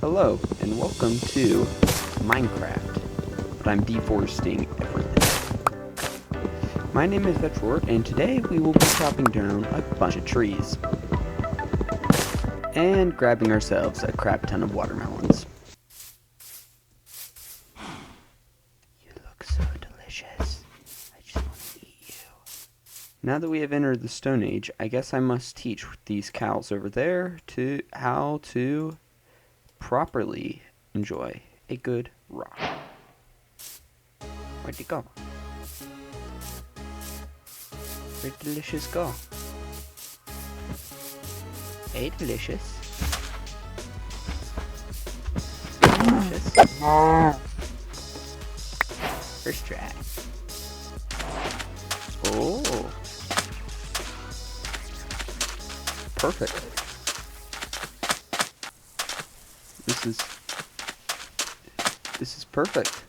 Hello, and welcome to Minecraft, but I'm deforesting everything. My name is Vetror, and today we will be chopping down a bunch of trees. And grabbing ourselves a crap ton of watermelons. You look so delicious. I just want to eat you. Now that we have entered the Stone Age, I guess I must teach these cows over there how to properly enjoy a good rock. Where'd it go? Where'd Delicious go? Hey, Delicious. Delicious. First try. Oh. Perfect. This is perfect.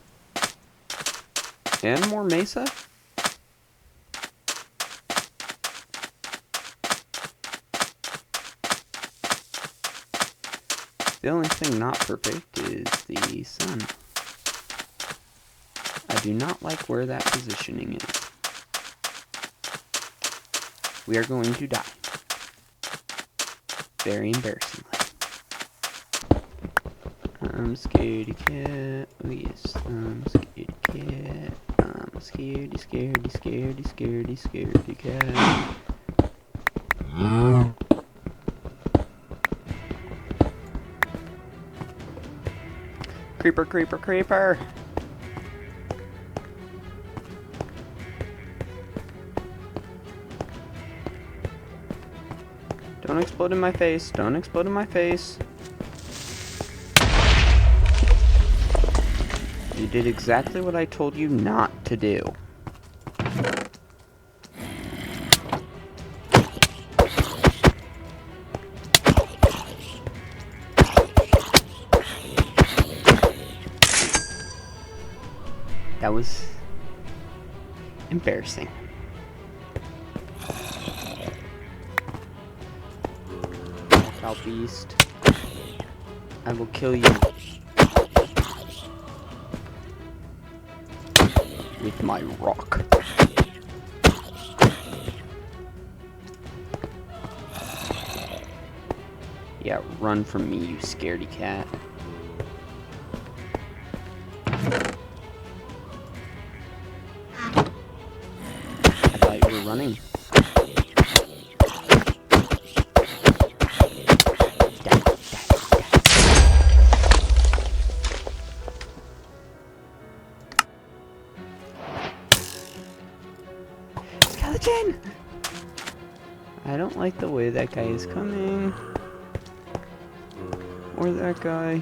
And more mesa? The only thing not perfect is the sun. I do not like where that positioning is. We are going to die. Very embarrassingly. I'm scaredy cat. Oh yes, I'm scaredy cat. I'm a scaredy cat. Creeper, creeper, creeper! Don't explode in my face. Don't explode in my face. You did exactly what I told you not to do. That was embarrassing. Out beast. I will kill you with my rock. Yeah, run from me, you scaredy cat. I thought you were running. Skeleton! I don't like the way that guy is coming. Or that guy.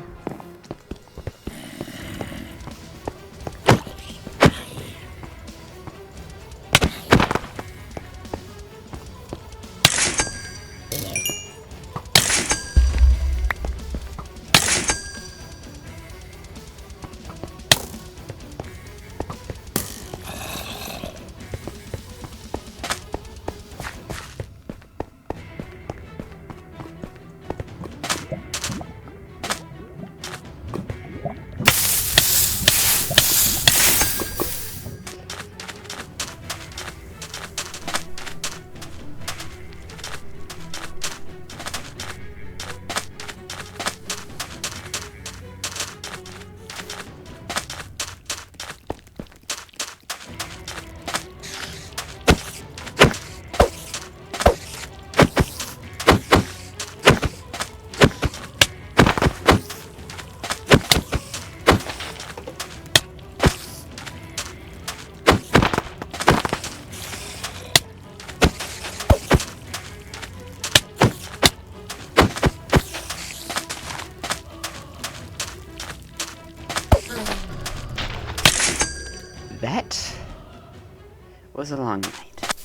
That was a long night.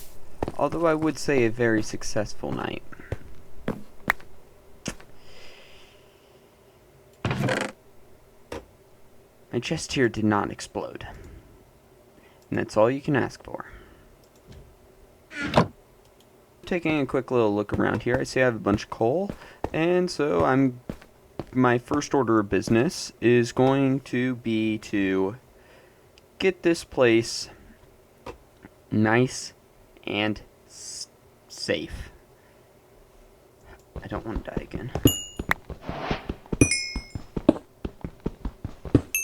Although I would say a very successful night. My chest here did not explode. And that's all you can ask for. Taking a quick little look around here, I see I have a bunch of coal. And so I'm my first order of business is going to be to get this place nice and safe. I don't want to die again.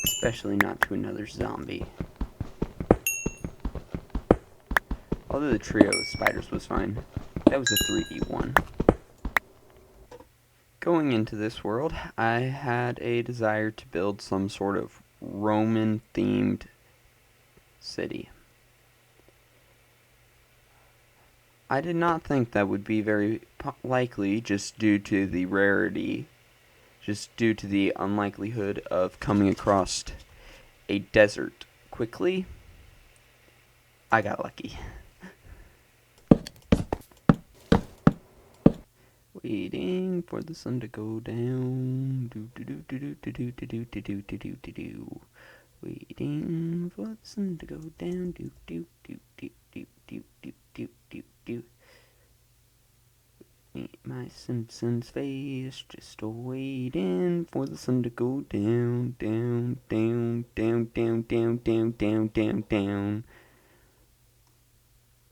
Especially not to another zombie. Although the trio of spiders was fine. That was a 3v1. Going into this world, I had a desire to build some sort of Roman-themed city. I did not think that would be very likely just due to the rarity, just due to the unlikelihood of coming across a desert quickly. I got lucky. Waiting for the sun to go down. Do do do do do do do do do do do do do. Waiting for the sun to go down. Do do do do do do do do do do. Meet my Simpsons face, just waiting for the sun to go down, down, down, down, down, down, down, down, down, down.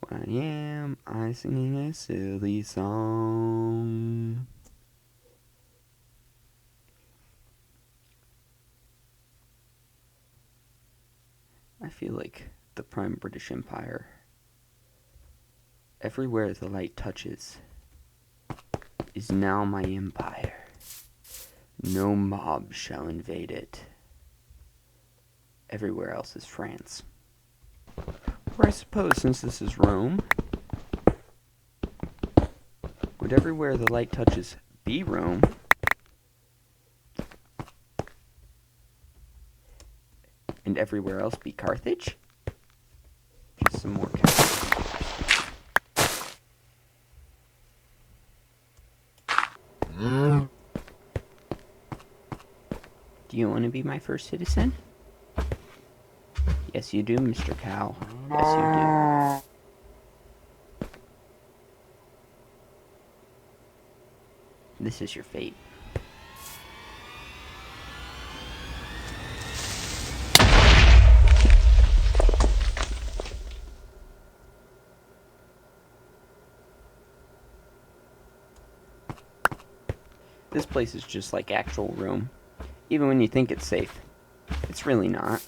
Why am I singing a silly song? I feel like the prime British Empire. Everywhere the light touches is now my empire. No mob shall invade it. Everywhere else is France. Or I suppose, since this is Rome, would everywhere the light touches be Rome? And everywhere else be Carthage? Just some more cows. Do you want to be my first citizen? Yes, you do, Mr. Cow. Yes, you do. This is your fate. This place is just like actual Rome. Even when you think it's safe, it's really not.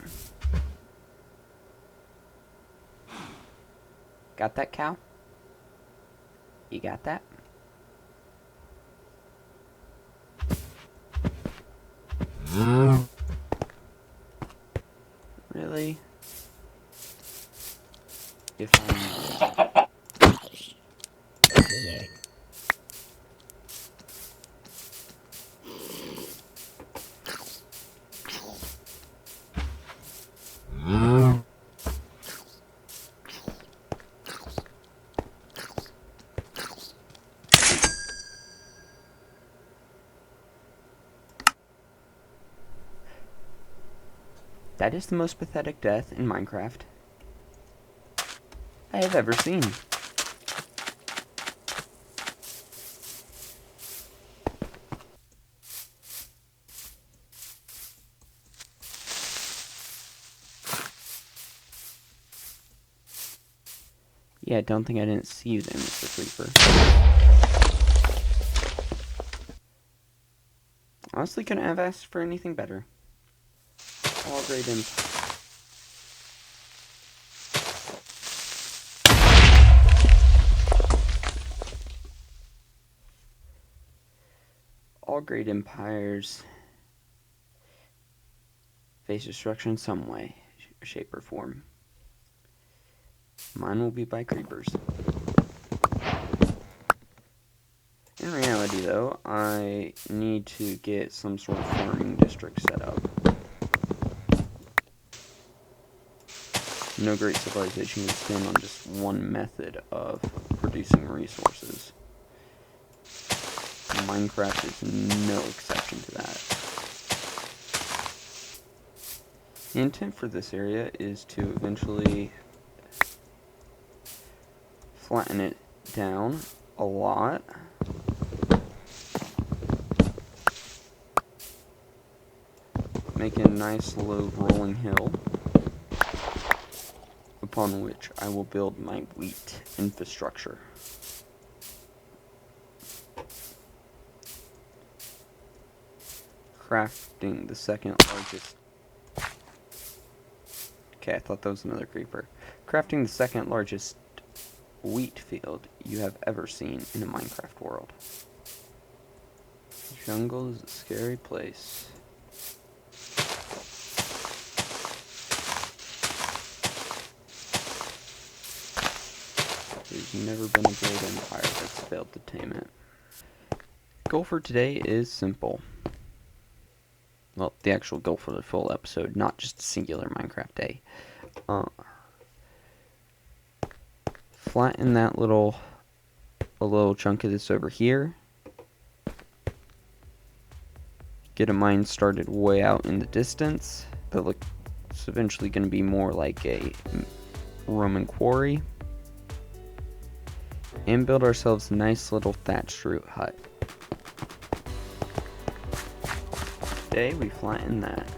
Got that, cow? You got that? Really? If I'm... That is the most pathetic death in Minecraft I have ever seen. Yeah, don't think I didn't see you there, Mr. Creeper. Honestly, couldn't have asked for anything better. All great All great empires face destruction in some way, shape, or form. Mine will be by creepers. In reality, though, I need to get some sort of farming district set up. No great civilization can stand on just one method of producing resources. Minecraft is no exception to that. The intent for this area is to eventually flatten it down a lot. making a nice low rolling hill upon which I will build my wheat infrastructure. Crafting the second largest... Okay, I thought that was another creeper. Crafting the second largest wheat field you have ever seen in a Minecraft world. The jungle is a scary place. There's never been a great empire that's failed to tame it. Goal for today is simple. Well, the actual goal for the full episode, not just a singular Minecraft day. Flatten that a little chunk of this over here. Get a mine started way out in the distance. That looks eventually going to be more like a Roman quarry. And build ourselves a nice little thatched roof hut. Today we flatten that.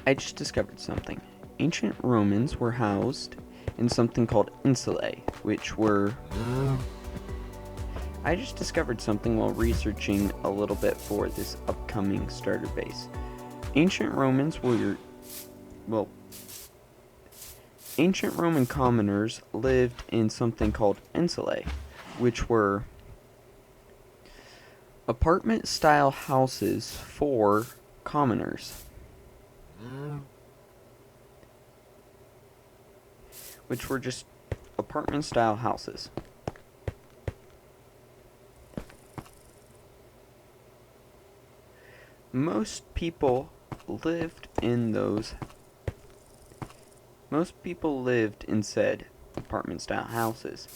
I just discovered something. Ancient Romans were housed in something called insulae, which were... I just discovered something while researching a little bit for this upcoming starter base. Ancient Roman commoners lived in something called insulae, which were apartment-style houses for commoners. Which were just apartment-style houses. Most people lived in said apartment-style houses.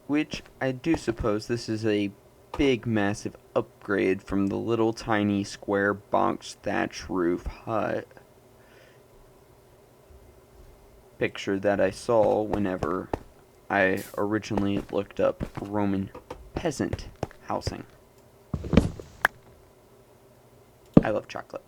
Which I do suppose this is a big, massive upgrade from the little tiny square box thatch roof hut picture that I saw whenever I originally looked up Roman peasant housing. I love chocolate.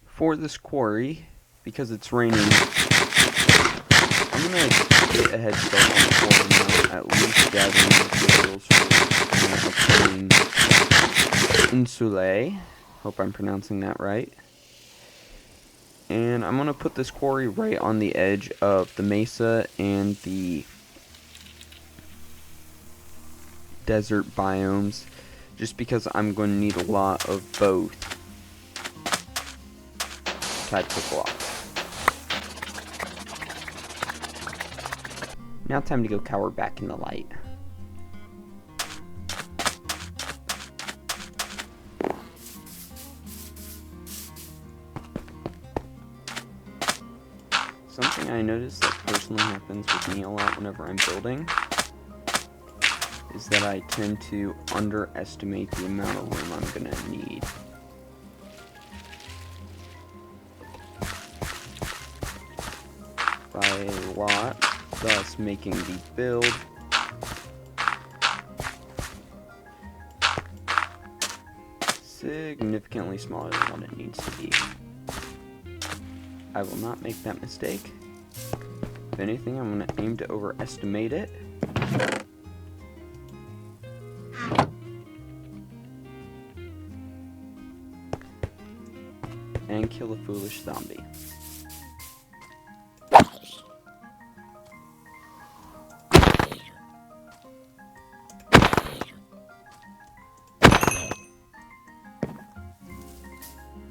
For this quarry, because it's raining, I'm gonna get a head start on the quarry now, at least gathering materials for my upcoming insulae. Hope I'm pronouncing that right. And I'm gonna put this quarry right on the edge of the mesa and the desert biomes, just because I'm going to need a lot of both types of blocks. Now time to go cower back in the light. Something I noticed that personally happens with me a lot whenever I'm building is that I tend to underestimate the amount of room I'm gonna need. By a lot, thus making the build significantly smaller than what it needs to be. I will not make that mistake. If anything, I'm going to aim to overestimate it. And kill a foolish zombie.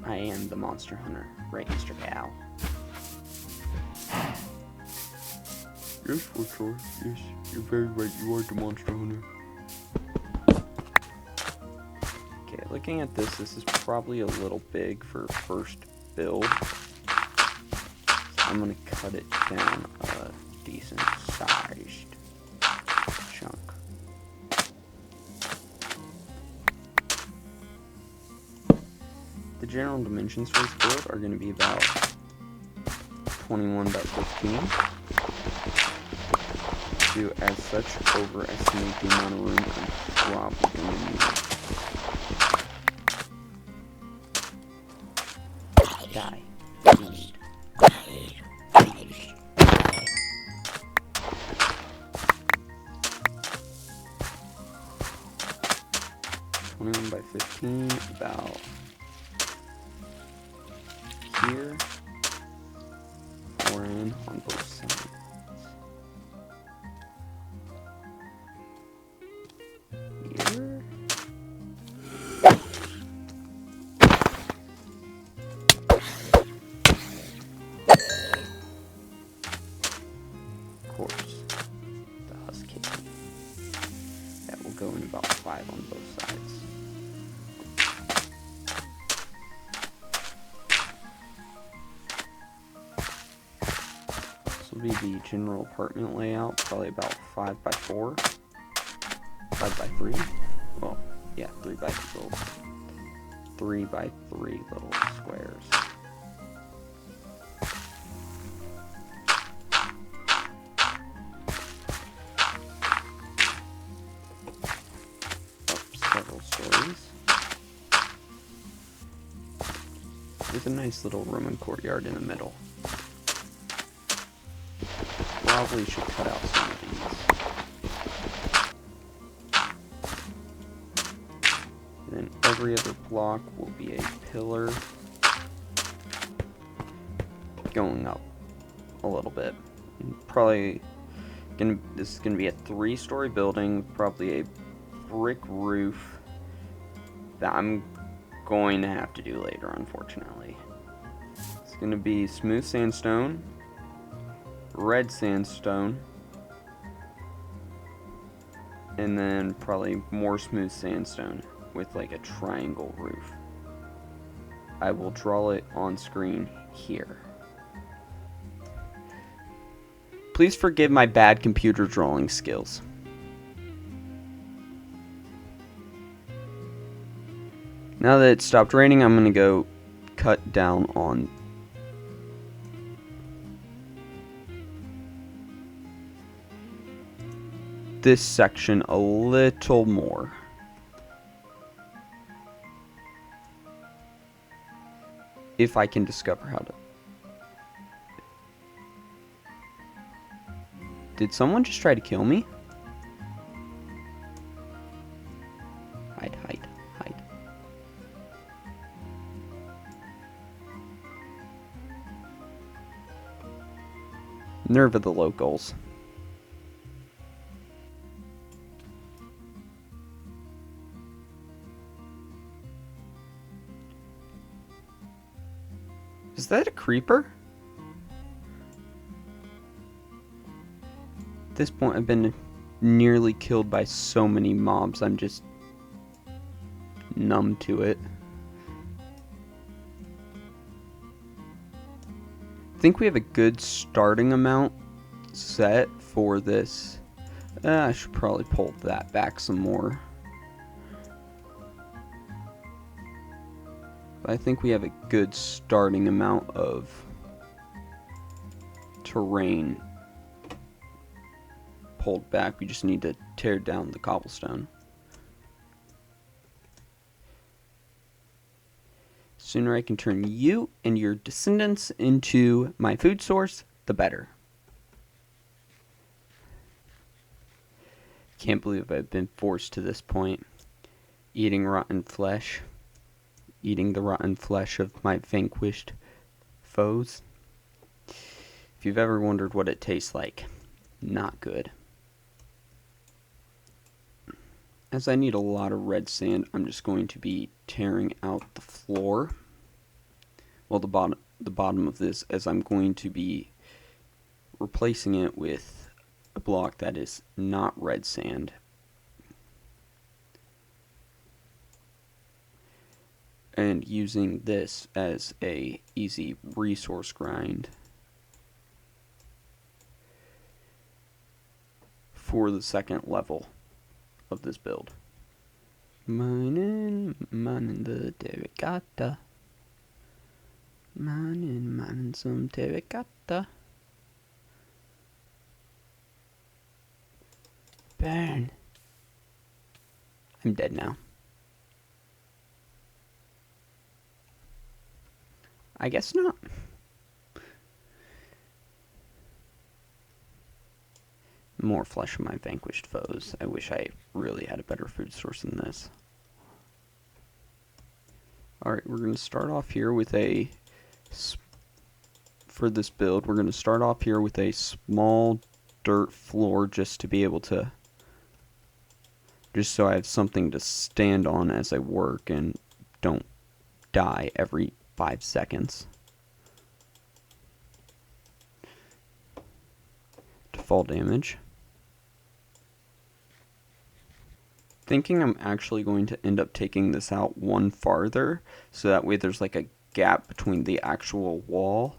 I am the monster hunter, right, Mr. Cow? Yes, Vetror. Yes, you're very right. You are the monster hunter. Okay, looking at this is probably a little big for first build. So I'm gonna cut it down a decent sized chunk. The general dimensions for this build are going to be about 21 by 15. To, as such, overestimate the amount of room I'm probably going to need. Die. Feed. 21 by 15, about here, 4 in on both sides. Here. Of course, the husky. That will go in about 5 on both sides. Will be the general apartment layout, probably about 5 by 4, 5 by 3. Well, yeah, 3 by 3 by 3 little squares. Up several stories. With a nice little Roman courtyard in the middle. Probably should cut out some of these. And then every other block will be a pillar going up a little bit. Probably this is gonna be a 3-story building, probably a brick roof that I'm going to have to do later, unfortunately. It's gonna be smooth sandstone, red sandstone, and then probably more smooth sandstone with like a triangle roof. I will draw it on screen here. Please forgive my bad computer drawing skills. Now that it stopped raining, I'm gonna go cut down on this section a little more. If I can discover how to. Did someone just try to kill me? Hide, hide, hide. Nerve of the locals. Is that a creeper? At this point, I've been nearly killed by so many mobs, I'm just numb to it. I think we have a good starting amount set for this. I should probably pull that back some more. I think we have a good starting amount of terrain pulled back. We just need to tear down the cobblestone. The sooner I can turn you and your descendants into my food source, the better. Can't believe I've been forced to this point. Eating rotten flesh. Eating the rotten flesh of my vanquished foes. If you've ever wondered what it tastes like, not good. As I need a lot of red sand, I'm just going to be tearing out the floor. Well, the bottom of this, as I'm going to be replacing it with a block that is not red sand. And using this as a easy resource grind for the second level of this build. Mining the terracotta. Mining some terracotta. Burn. I'm dead now. I guess not. More flesh of my vanquished foes. I wish I really had a better food source than this. Alright, we're going to start off here with a... For this build, we're going to start off here with a small dirt floor just to be able to... Just so I have something to stand on as I work and don't die every 5 seconds. To fall damage. Thinking I'm actually going to end up taking this out one farther, so that way there's like a gap between the actual wall.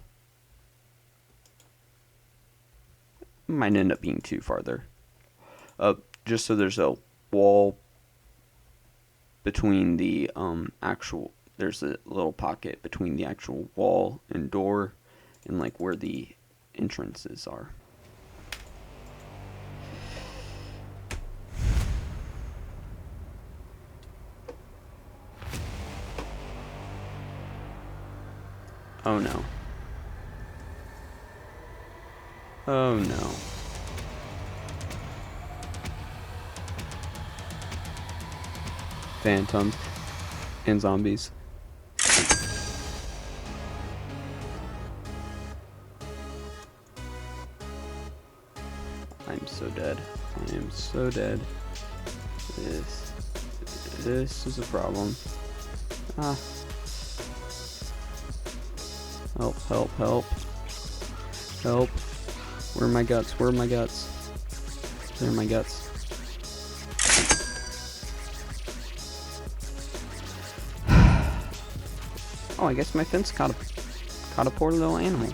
Might end up being too farther. Just so there's a wall between the actual, there's a little pocket between the actual wall and door and like where the entrances are. Oh no. Oh no. Phantoms and zombies. I'm so dead. I am so dead. This is a problem. Ah. Help, help, help. Help. Where are my guts? Where are my guts? There are my guts. Oh, I guess my fence caught a poor little animal.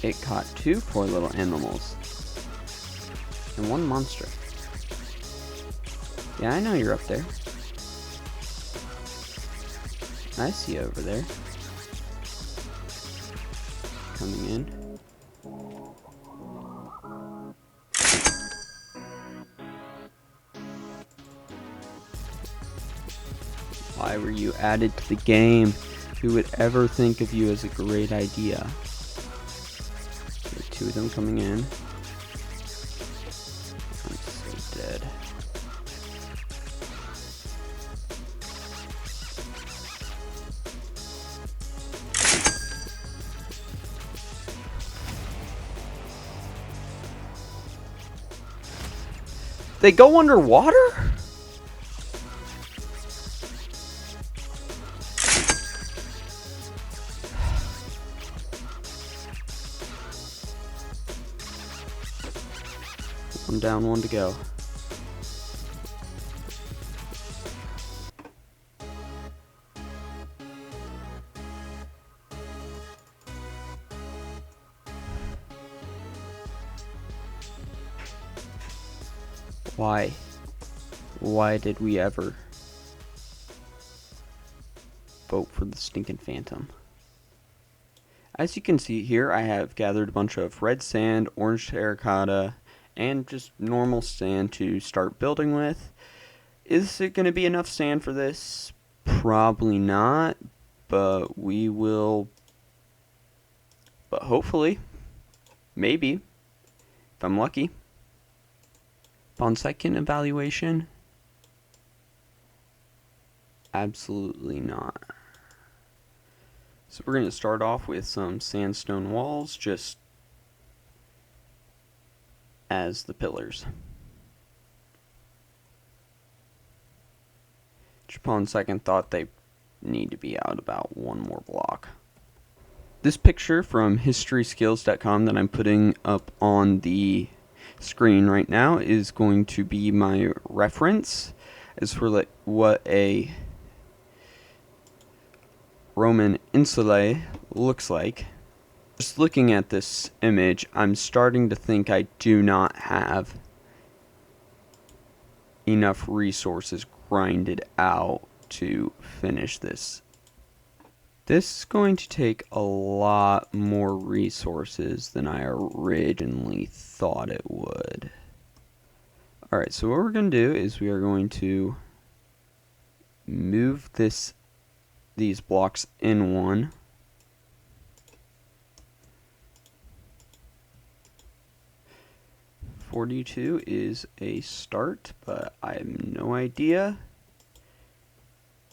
It caught 2 poor little animals. And 1 monster. Yeah, I know you're up there. I see you over there. Coming in. Why were you added to the game? Who would ever think of you as a great idea? Okay, 2 of them coming in. I'm so dead. They go underwater? One down, 1 to go. Why? Why did we ever vote for the stinking phantom? As you can see here, I have gathered a bunch of red sand, orange terracotta, and just normal sand to start building with. Is it going to be enough sand for this? Probably not, but we will, but hopefully, maybe, if I'm lucky. Upon second evaluation, absolutely not. So we're going to start off with some sandstone walls just as the pillars. Which upon second thought, they need to be out about one more block. This picture from historyskills.com that I'm putting up on the screen right now is going to be my reference as for what a Roman insulae looks like. Just looking at this image, I'm starting to think I do not have enough resources grinded out to finish this. This is going to take a lot more resources than I originally thought it would. Alright, so what we're going to do is we are going to move these blocks in one. $42 is a start, but I have no idea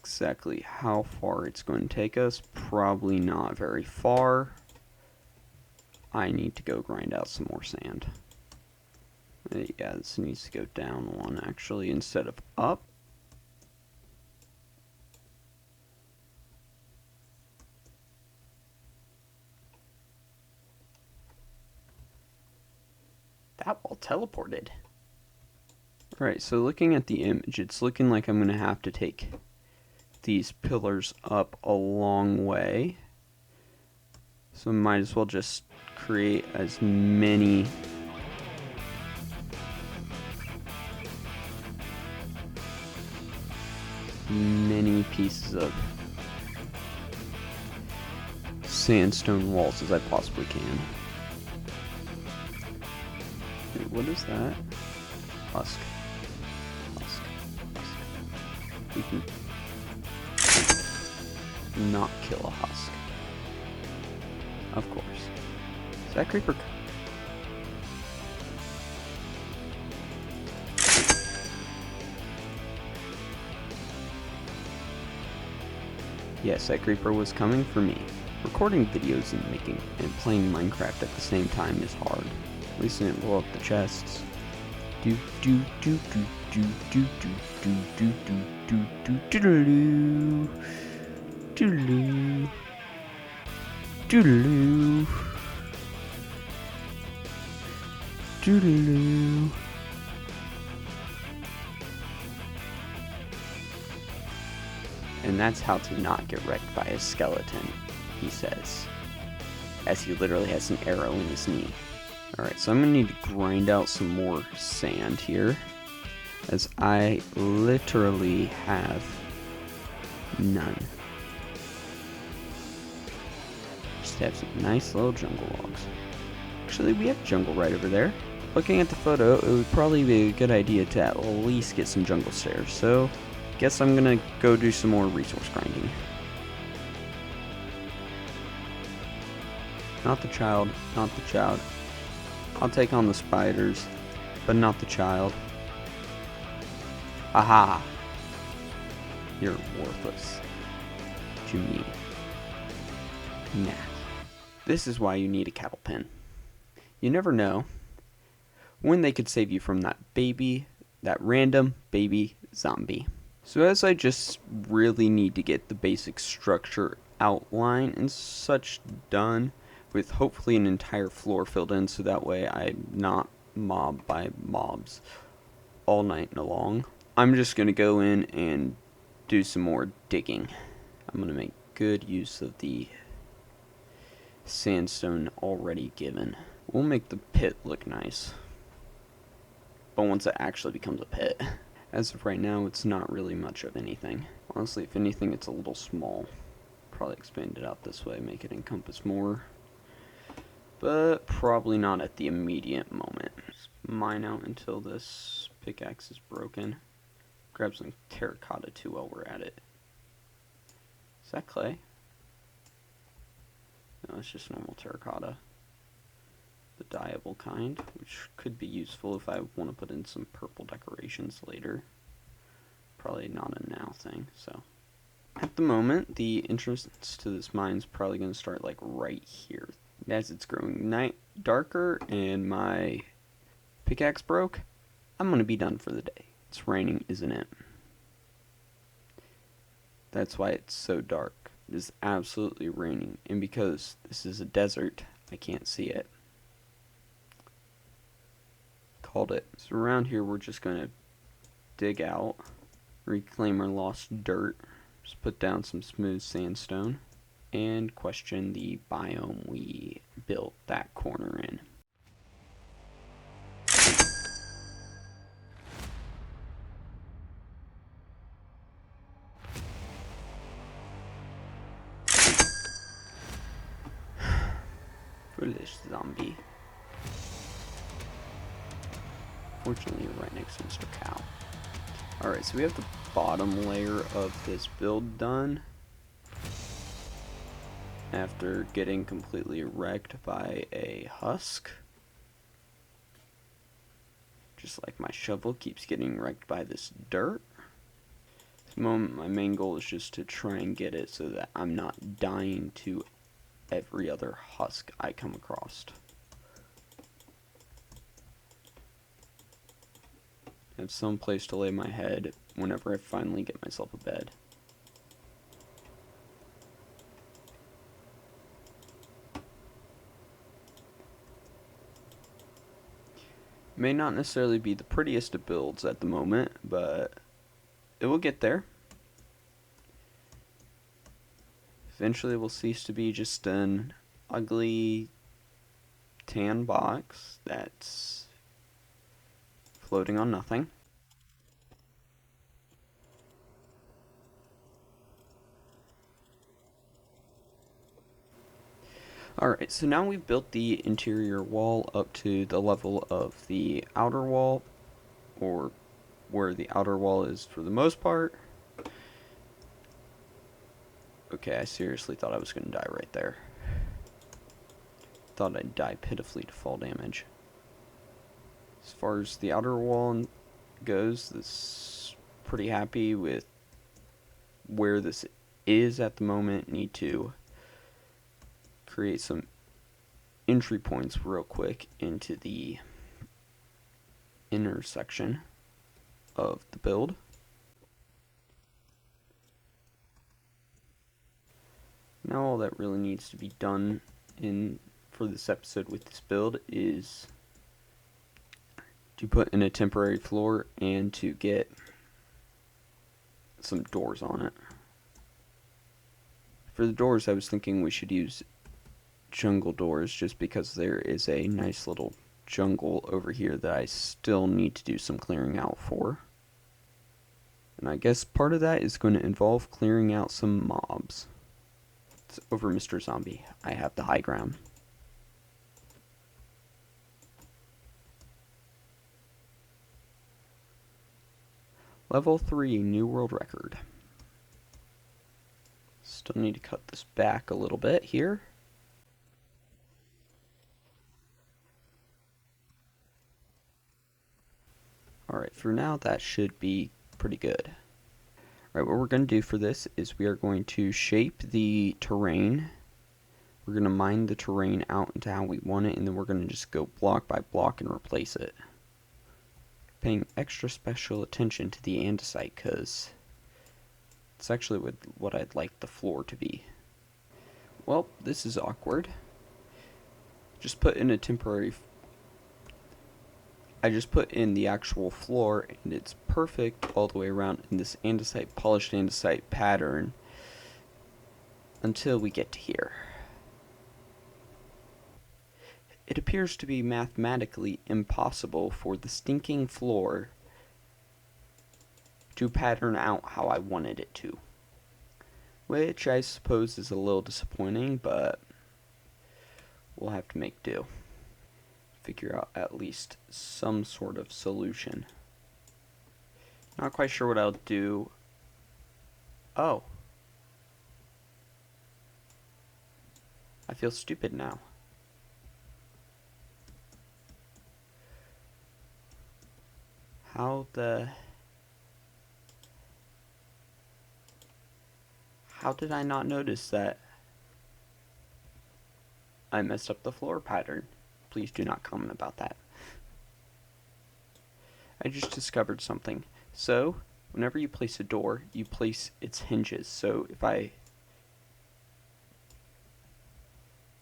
exactly how far it's going to take us. Probably not very far. I need to go grind out some more sand. Yeah, this needs to go down one actually instead of up. That wall teleported. Right, so looking at the image, it's looking like I'm going to have to take these pillars up a long way. So I might as well just create as many pieces of sandstone walls as I possibly can. Wait, what is that? Husk. Husk. Husk. We can not kill a husk. Of course. Is that creeper? Yes, that creeper was coming for me. Recording videos and playing Minecraft at the same time is hard. At least I didn't blow up the chests. Do do do do do do do do do do do do do do do do do. And that's how to not get wrecked by a skeleton, he says, as he literally has an arrow in his knee. Alright, so I'm going to need to grind out some more sand here, as I literally have none. Just have some nice little jungle logs. Actually, we have jungle right over there. Looking at the photo, it would probably be a good idea to at least get some jungle stairs, so guess I'm gonna go do some more resource grinding. Not the child, not the child. I'll take on the spiders, but not the child. Aha! You're worthless to me. Nah. This is why you need a cattle pen. You never know when they could save you from that random baby zombie. So as I just really need to get the basic structure outline and such done, with hopefully an entire floor filled in so that way I'm not mobbed by mobs all night long, I'm just going to go in and do some more digging. I'm going to make good use of the sandstone already given. We'll make the pit look nice, but once it actually becomes a pit. As of right now, it's not really much of anything. Honestly, if anything, it's a little small. Probably expand it out this way, make it encompass more. But probably not at the immediate moment. Just mine out until this pickaxe is broken. Grab some terracotta too while we're at it. Is that clay? No, it's just normal terracotta. the dyeable kind, which could be useful if I want to put in some purple decorations later. Probably not a now thing, so. At the moment, the entrance to this mine is probably going to start like right here. As it's growing darker and my pickaxe broke, I'm going to be done for the day. It's raining, isn't it? That's why it's so dark. It is absolutely raining, and because this is a desert, I can't see it. Called it. So around here we're just going to dig out, reclaim our lost dirt, just put down some smooth sandstone, and question the biome we built that corner in. Foolish zombie. Fortunately, you're right next to Mr. Cow. Alright, so we have the bottom layer of this build done. After getting completely wrecked by a husk. Just like my shovel keeps getting wrecked by this dirt. At the moment, my main goal is just to try and get it so that I'm not dying to every other husk I come across. Have some place to lay my head whenever I finally get myself a bed. May not necessarily be the prettiest of builds at the moment, but it will get there. Eventually it will cease to be just an ugly tan box that's floating on nothing. Alright, so now we've built the interior wall up to the level of the outer wall, or where the outer wall is for the most part. Okay, I seriously thought I was going to die right there. Thought I'd die pitifully to fall damage. As far as the outer wall goes, this is pretty happy with where this is at the moment. Need to create some entry points real quick into the inner section of the build. Now all that really needs to be done for this episode with this build is to put in a temporary floor and to get some doors on it. For the doors, I was thinking we should use jungle doors just because there is a nice little jungle over here that I still need to do some clearing out for. And I guess part of that is going to involve clearing out some mobs. It's over, Mr. Zombie. I have the high ground. Level 3, new world record. Still need to cut this back a little bit here. Alright, for now that should be pretty good. Alright, what we're going to do for this is we are going to shape the terrain. We're going to mine the terrain out into how we want it, and then we're going to just go block by block and replace it. Paying extra special attention to the andesite because it's actually what I'd like the floor to be. Well, this is awkward. Just put in a temporary... I just put in the actual floor, and it's perfect all the way around in this andesite, polished andesite pattern until we get to here. It appears to be mathematically impossible for the stinking floor to pattern out how I wanted it to. Which I suppose is a little disappointing, but we'll have to make do. Figure out at least some sort of solution. Not quite sure what I'll do. Oh. I feel stupid now. How did I not notice that I messed up the floor pattern? Please do not comment about that. I just discovered something. So, whenever you place a door, you place its hinges. So if I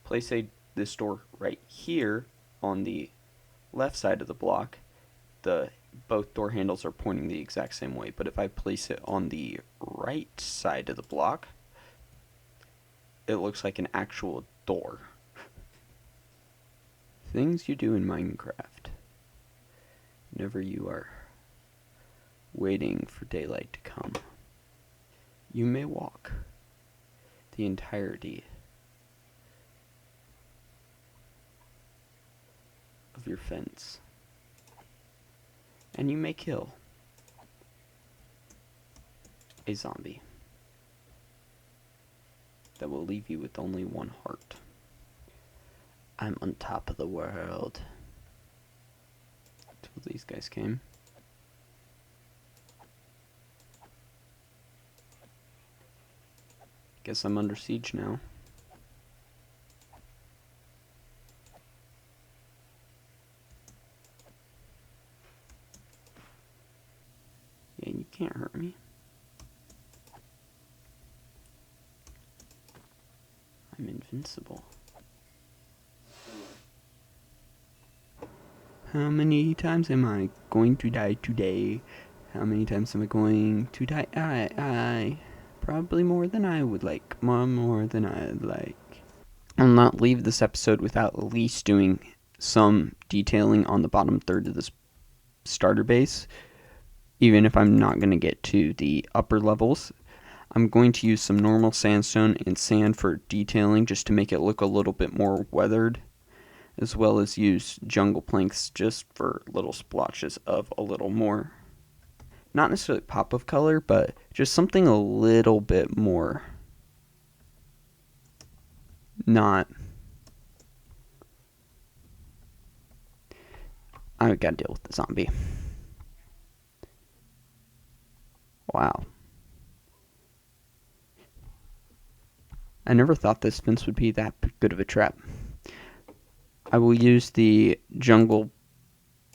place this door right here on the left side of the block, both door handles are pointing the exact same way. But if I place it on the right side of the block, it looks like an actual door. Things you do in Minecraft whenever you are waiting for daylight to come. You may walk the entirety of your fence, and you may kill a zombie that will leave you with only one heart. I'm on top of the world. Until these guys came. Guess I'm under siege now. Yeah, you can't hurt me. I'm invincible. How many times am I going to die today? How many times am I going to die? I probably more than I would like. More than I'd like. I'll not leave this episode without at least doing some detailing on the bottom third of this starter base. Even if I'm not going to get to the upper levels. I'm going to use some normal sandstone and sand for detailing just to make it look a little bit more weathered, as well as use jungle planks just for little splotches of a little more, not necessarily pop of color, but just something a little bit more not. I gotta deal with the zombie. Wow. I never thought this fence would be that good of a trap. I will use the jungle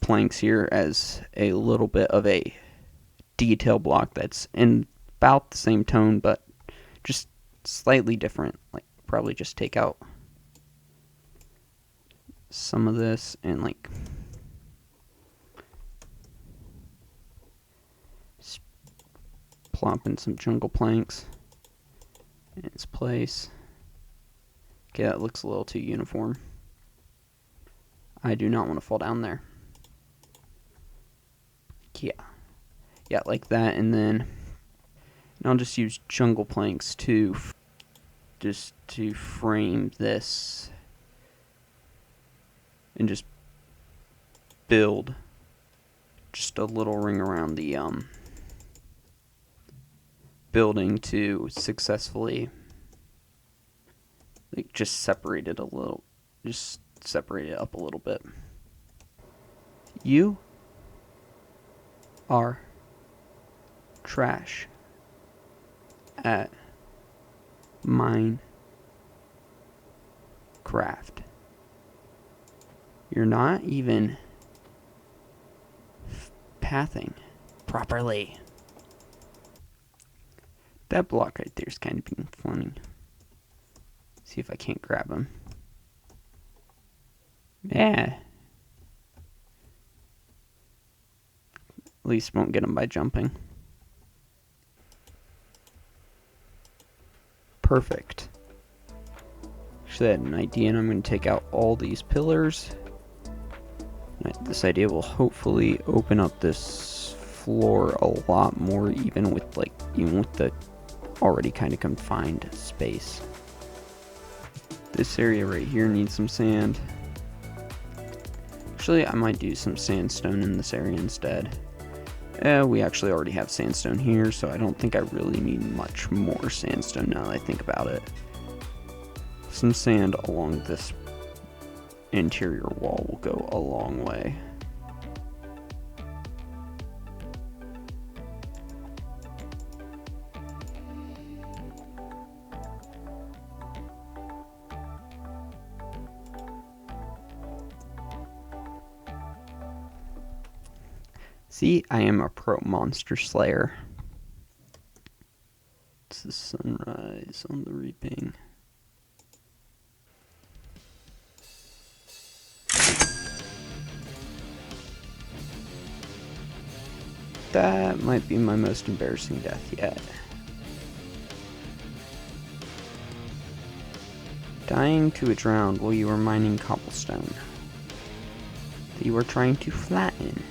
planks here as a little bit of a detail block that's in about the same tone, but just slightly different. Like, probably just take out some of this and like plop in some jungle planks in its place. Okay, that looks a little too uniform. I do not want to fall down there. Yeah, like that, and then I'll just use jungle planks to frame this and just build just a little ring around the building to successfully like just separate it up a little bit. You are trash at Minecraft. You're not even pathing properly. That block right there is kind of being funny. See if I can't grab him. Yeah. At least won't get him by jumping. Perfect. Actually, I had an idea, and I'm going to take out all these pillars. This idea will hopefully open up this floor a lot more, even with the already kind of confined space. This area right here needs some sand. Actually, I might do some sandstone in this area instead. We actually already have sandstone here, so I don't think I really need much more sandstone now that I think about it. Some sand along this interior wall will go a long way. See, I am a pro monster slayer. It's the sunrise on the reaping. That might be my most embarrassing death yet. Dying to a drown while you were mining cobblestone that you were trying to flatten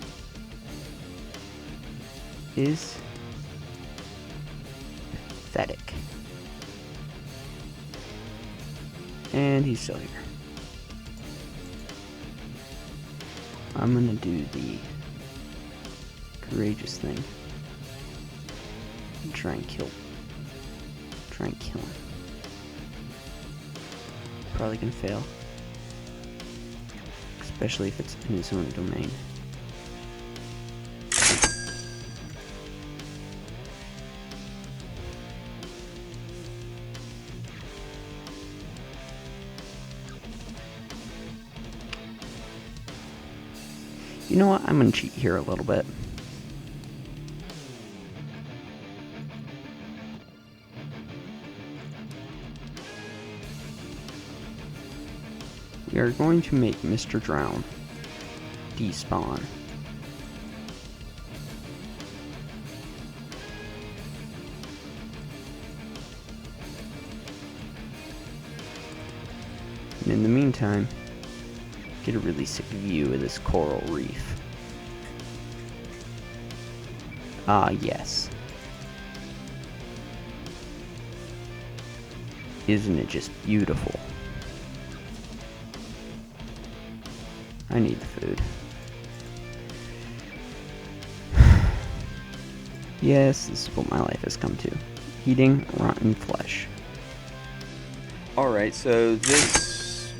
is pathetic. And he's still here. I'm gonna do the courageous thing and try and kill him. Probably gonna fail, especially if it's in his own domain. You know what? I'm gonna cheat here a little bit. We are going to make Mr. Drown despawn. And in the meantime, get a really sick view of this coral reef. Ah, yes. Isn't it just beautiful? I need the food. Yes, this is what my life has come to. Eating rotten flesh. Alright, so this...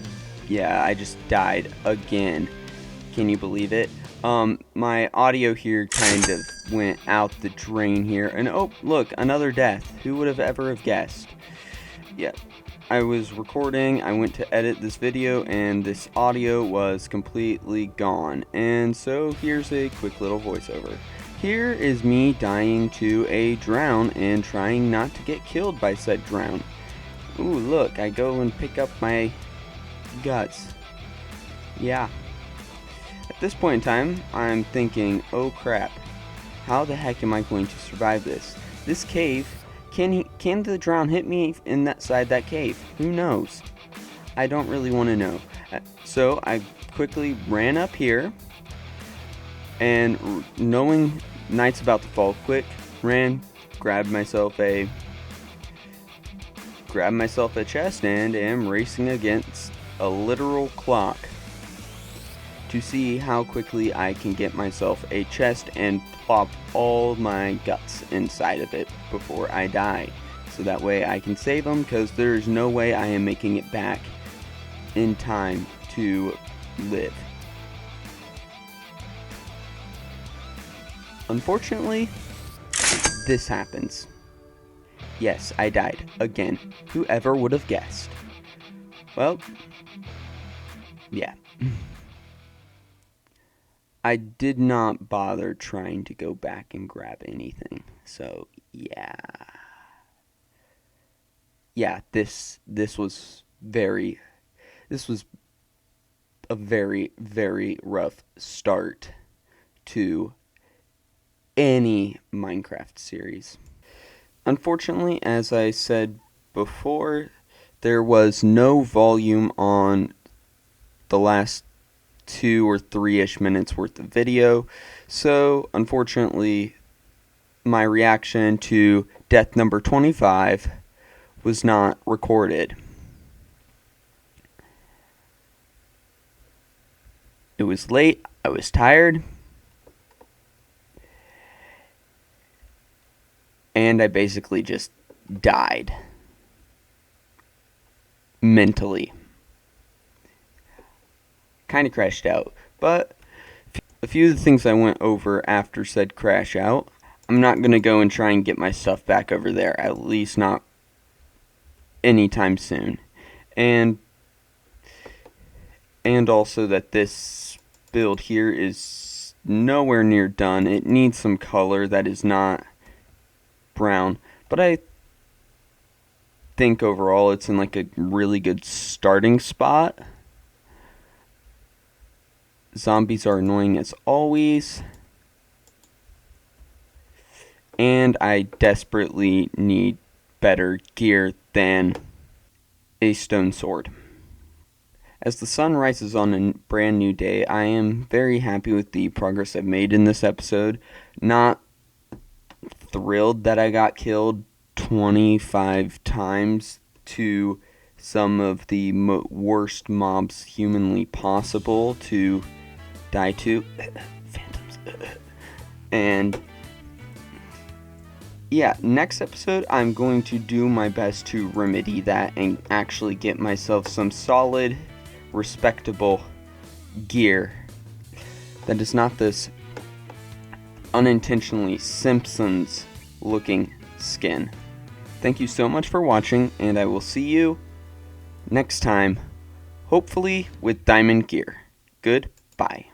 Yeah, I just died again. Can you believe it? My audio here kind of went out the drain here. And oh, look, another death. Who would have ever have guessed? Yeah. I was recording, I went to edit this video, and this audio was completely gone. And so here's a quick little voiceover. Here is me dying to a drown and trying not to get killed by said drown. Ooh, look, I go and pick up my guts. Yeah. At this point in time, I'm thinking, oh crap, how the heck am I going to survive this? This cave... Can the drown hit me inside that cave? Who knows? I don't really want to know. So I quickly ran up here, and knowing night's about to fall, grabbed myself a chest, and am racing against a literal clock to see how quickly I can get myself a chest and plop all my guts inside of it before I die. So that way I can save them, because there's no way I am making it back in time to live. Unfortunately, this happens. Yes, I died again. Whoever would have guessed? Well, yeah. I did not bother trying to go back and grab anything. So, yeah. Yeah, this was a very, very rough start to any Minecraft series. Unfortunately, as I said before, there was no volume on the last 2 or 3-ish minutes worth of video, so unfortunately my reaction to death number 25 was not recorded. It was late, I was tired, and I basically just died mentally. Kind of crashed out, but a few of the things I went over after said crash out, I'm not going to go and try and get my stuff back over there, at least not anytime soon. And also that this build here is nowhere near done. It needs some color that is not brown, but I think overall it's in like a really good starting spot. Zombies are annoying as always, and I desperately need better gear than a stone sword. As the sun rises on a brand new day, I am very happy with the progress I've made in this episode. Not thrilled that I got killed 25 times to some of the worst mobs humanly possible to die to. Phantoms. And yeah, next episode I'm going to do my best to remedy that and actually get myself some solid, respectable gear that is not this unintentionally Simpsons looking skin. Thank you so much for watching, and I will see you next time, hopefully with diamond gear. Goodbye.